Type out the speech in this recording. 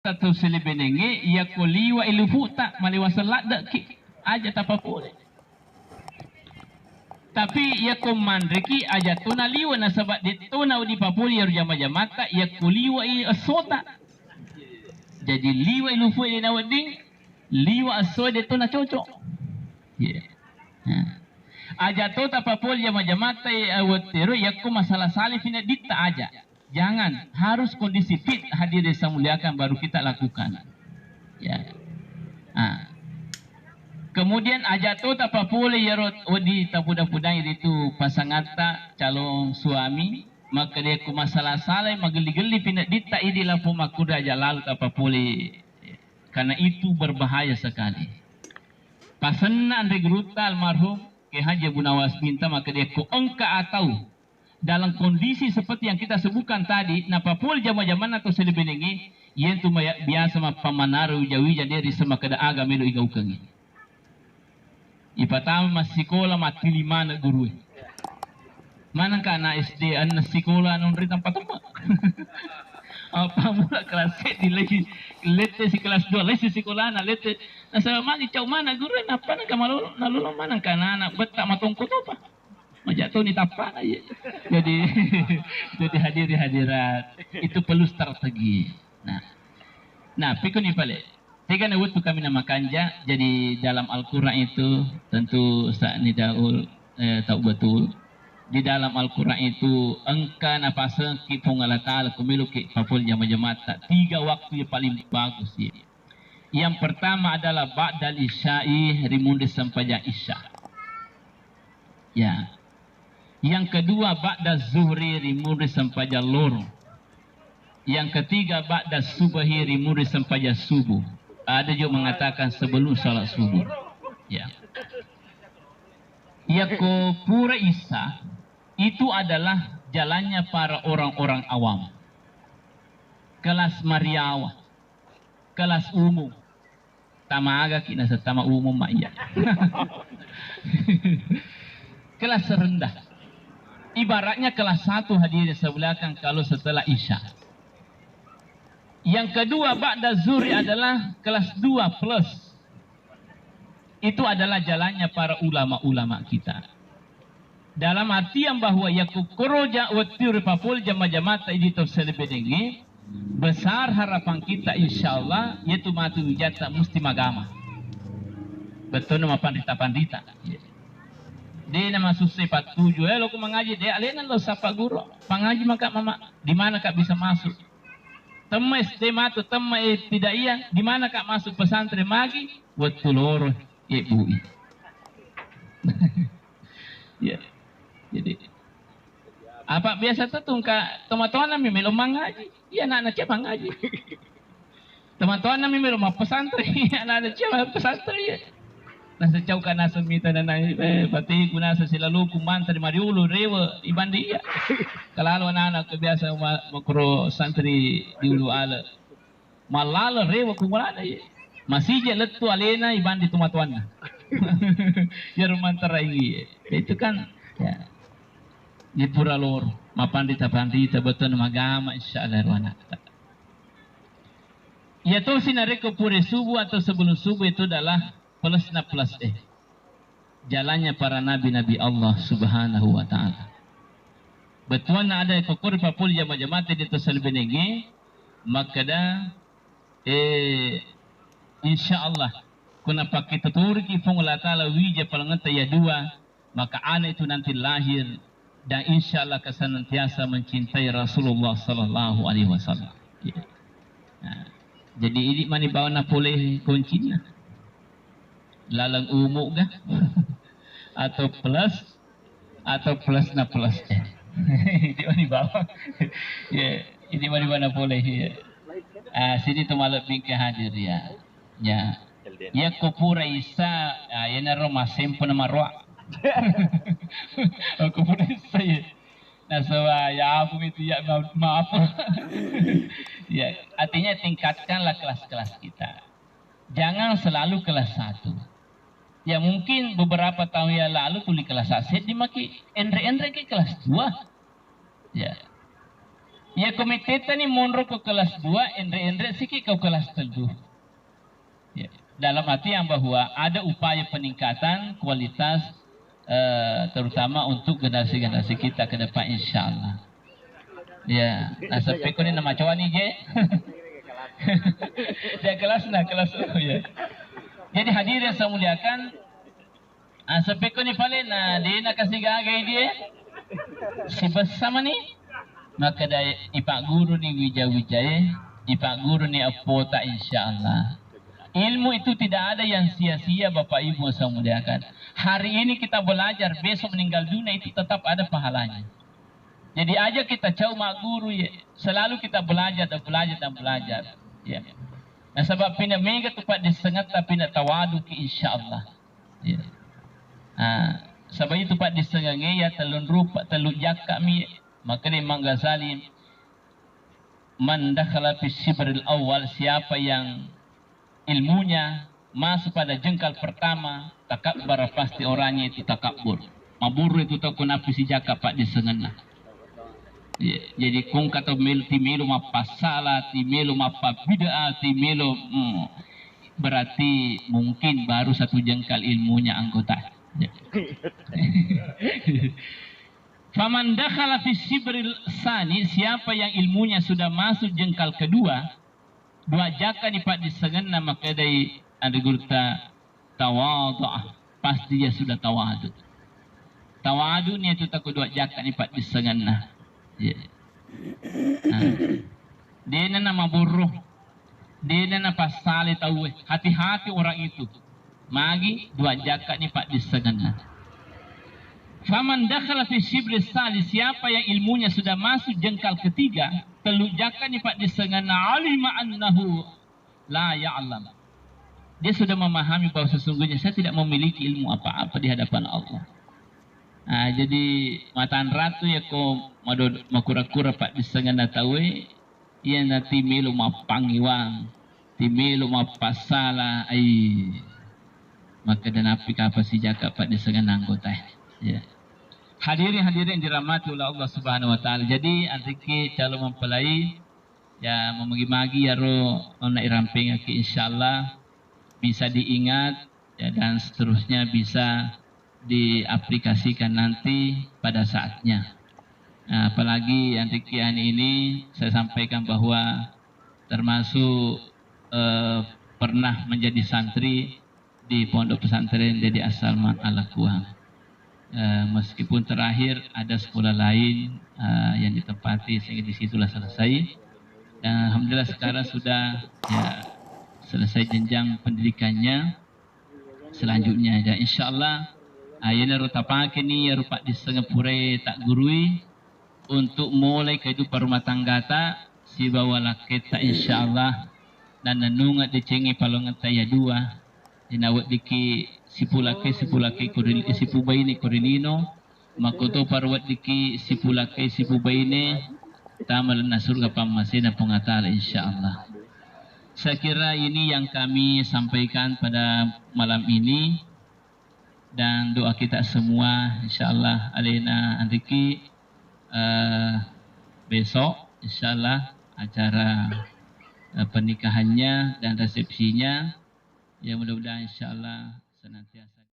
Satu silibenenge ia kuliwa ilufuta maliwasalat dak aja tapapule. Tapi ia komandreki aja tuna liwa na sabat dituna di papuli ya jama-jamata ia kuliwa i asota. Jadi liwa ilufu ina wading liwa asoda tuna cocok. Yeah. Aja to tapapuli jama-jamata watiru ia ku masalah salif ina ditta aja. Jangan, harus kondisi fit hadir desa muliakan baru kita lakukan. Ya. Kemudian ajato tapapule yarot odi tapuda-pudang itu pasangan tak calon suami maka dia ku masalah saleh mageli-geli pindah dita idi lampu makuda aja lalu tapapule karena itu berbahaya sekali. Pasangan regruta almarhum ke Haji Gunawas minta maka dia ku engka atau dalam kondisi seperti yang kita sebutkan tadi, napapul jama-jaman atau selebenengi, yang tu biasa pamanaru jawi jadi sama kada aga melo igau kengi. Ipatama mas sekolah mati lima na guru. Mana kana SD an sekolah non ritam patama. Apa mula kelas di lagi lete si kelas 2 lesi sekolah na lete. Nasa mani cau mana guru napa na kamalu nalu mana kana anak betak matongko apa? Majatuh ni tapak aja. Jadi hadirat itu perlu strategi. Nah, pikun ni pale. Tiga nawut tu kami nama kanja. Jadi dalam Al-Quran itu tentu saat ni daul tahu betul. Di dalam Al-Quran itu engkau napasa ki pungalah taala kumilu ki papul jama-jama tak 3 waktu yang paling bagus ya. Yang pertama adalah ba'dal isya'i rimunde sampai isya. Ya. Yang kedua ba'da zuhri rimuri sampai loro. Yang ketiga ba'da subahi rimuri sampai subuh. Ada juga mengatakan sebelum salat subuh. Ya. Yako pura Isa itu adalah jalannya para orang-orang awam. Kelas Mariawa. Kelas umum. Tamaga kina setama umum maya. Kelas rendah. Ibaratnya kelas 1 hadir sebelahkan kalau setelah Isya. Yang kedua ba'da zuhri adalah kelas 2 plus. Itu adalah jalannya para ulama-ulama kita. Dalam artian bahwa yakukroja watir papul jama-jamata ini terselebedenge besar harapan kita insyaallah yaitu matu wijata musti magama. Betul nama pandita-pandita. Dia nama susah 47. Lo ku mengaji dia alena lo sapa guru. Pangaji maka mama di mana kak bisa masuk? Temma SD matu temma tidak iya. Di mana kak masuk pesantren magi? Wetuloro ibu. Ya. Jadi apa biasa tuh kak teman-teman nami melo mangaji. Iya anak-anak cuma ngaji. Teman-teman nami melo ma pesantren. Anak-anak cuma pesantren ya. Nasa jauh ka nasa mita na pati ko nasa sila luku mantri mariulo rewa ibandiya kalalo anak kebiasa makro santri di ulu ala malala rewa kumulana ya masih jalan tu alena ibandi tumatuan na ya rumantara ini itu kan ya di pura lor mapandita betul magama insyaallah ruana ya tu sinareko pure subuh atau sebelum subuh itu adalah plus jalannya para nabi-nabi Allah subhanahu wa ta'ala. Betul na ada kokor papul jama-jama di terselbenenge maka dah insyaallah kuna pakai tuturi ki fong Allah ta'ala wija palanganta ya 2 maka anak itu nanti lahir dan insyaallah kesenantiasa mencintai Rasulullah sallallahu alaihi wasallam. Jadi ini mani bawa na boleh kuncinya lalang umum kah? Atau plus na plus di mana bawah ya ini mana boleh ya sini tu malam bingkai hadir ya ya kupura Isa ya naro masempo na marwa kupura Isa ya nasawa ya aku itu ya maaf ya artinya tingkatkanlah kelas-kelas kita jangan selalu kelas 1. Ya mungkin beberapa tahun yang lalu tuli kelas aset dimaki endre ke kelas 2. Ya. Ya komite ni monro ke kelas 2, endre sikit ke kelas 3. Ya. Dalam arti yang bahwa ada upaya peningkatan kualitas terutama untuk generasi-generasi kita ke depan insyaallah. Ya, sampai ko ni nama cowok ni je. Dia kelas ya. Jadi hadirin yang saya muliakan, sampai ko ni pale na dia nak kasih gagay dia. Si bersama ni maka dari ipak guru ni wijaya, ipak guru ni apa tak insyaallah. Ilmu itu tidak ada yang sia-sia Bapak Ibu saya muliakan. Hari ini kita belajar, besok meninggal dunia itu tetap ada pahalanya. Jadi aja kita jauh mak guru ya, selalu kita belajar dan belajar dan belajar. Ya. Nah sebab pina mega tepat disengat tapi nak tawadu ki insyaallah. Ya. Sebab itu pak disengange ya telun rupa telun jak kami maka ni Imam Ghazali man dakhala fi sibril awal, siapa yang ilmunya masuk pada jengkal pertama takabbar, pasti orangnya itu takabur. Mabur itu tak kunapi si jaka pak disengan. Ya, jadi kung kata timelo mapasala, timelo mapabid'a, timelo berarti mungkin baru satu jengkal ilmunya anggota. Ya. Faman dakhala fi sibril sani, siapa yang ilmunya sudah masuk jengkal kedua, dua jaka ni pak disengan nama kedai andegurta tawadhu, pasti dia sudah tawadu. Tawadu ni itu tak dua jaka ni pak disengan nah. Yeah. Dia nama buruh, dia nama pasal tahu. Hati-hati orang itu. Magi dua jaka ni pak disengan. Faman dakhala fi shibri sali, siapa yang ilmunya sudah masuk jengkal ketiga, telu jaka ni pak disengan, alima annahu la ya'lam. Dia sudah memahami bahwa sesungguhnya saya tidak memiliki ilmu apa-apa di hadapan Allah. Jadi matan ratu ya ko makura-kura pak disengan tahu ia nanti milu mapangiwang timilu mapasala maka dan api apa si jaka pak disengan anggota ya. Hadirin dirahmati oleh Allah Subhanahu wa taala. Jadi antiki calon mempelai ya memagi-magi ya ro ona iramping insyaallah bisa diingat ya, dan seterusnya bisa diaplikasikan nanti pada saatnya. Apalagi yang demikian ini saya sampaikan bahwa termasuk pernah menjadi santri di pondok pesantren Dede As-Salman Al-Kuang. Meskipun terakhir ada sekolah lain yang ditempati sehingga disitulah selesai. Dan alhamdulillah sekarang sudah ya selesai jenjang pendidikannya. Selanjutnya ya insyaallah ayana rutapake ni rupa di Singapura tak gurui untuk mulai kehidupan rumah tangga ta si bawala kita insyaallah dan nanunga dicengi palongan taya dua dinawat diki sipulake sipubaini korinino makoto parwat diki sipulake sipubaini tamal nasurga pamasina pengatala insyaallah. Saya kira ini yang kami sampaikan pada malam ini. Dan doa kita semua insyaallah Alena Andiki besok insyaallah acara pernikahannya dan resepsinya yang mudah-mudahan insyaallah senantiasa